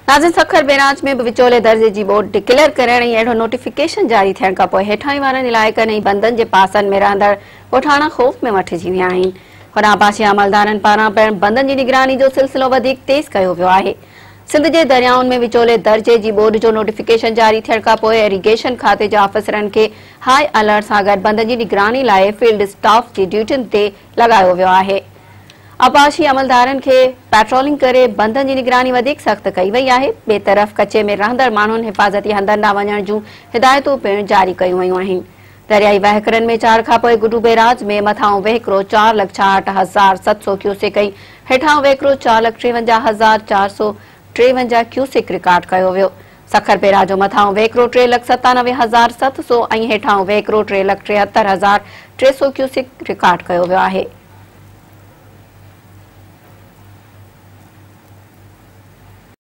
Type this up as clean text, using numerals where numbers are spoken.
नाज़िन Sukkur barrage में विचोले दर्जे की बोर्ड डिक्लेयर करण ऐं नोटिफिकेशन जारी थियण खां पोइ हेठाहीं वारनि इलाइक़नि ऐं बंदनि जे पासनि में रहंदड़ ॻोठाणा ख़ौफ़ में मटिजी विया आहिनि। हुन आबाशी अमलदारनि पारां पिणु बंदनि जी निगरानी जो सिलसिलो वधीक तेज़ कयो वियो आहे। सिंध जे दरियाउनि में विचोले दर्जे जी बोर्ड जो नोटिफिकेशन जारी थियण खां पोइ इरिगेशन खाते जे ऑफिसरनि खे हाई अलर्ट सां गॾु बंदनि जी निगरानी लाइ फील्ड स्टाफ जी ड्यूटियुनि ते लॻायो वियो आहे। आबाशी अमलदारनि खे पेट्रोलिंग करे बंदनि जी निगरानी वधीक सख़्त कई वई आहे। ॿिए तरफ़ कचे में रहंदड़ माण्हुनि हिफ़ाज़ती हंधनि ॾांहुं वञण जूं हिदायतूं पिणु जारी कयूं वयूं आहिनि। दरियाई वहिकरनि में चार खां पोइ गुडू बैराज में मथां वहिकिरो 4,66,700 क्यूसेक ऐं हेठां वहिकिरो 4,53,453 क्यूसेक रिकॉर्ड कयो वियो। सखर बैराज जो मथां वहिकिरो 3,97,700 ऐं हेठां वहिकिरो 3,73,300 क्यूसेक रिकॉर्ड कयो वियो आहे।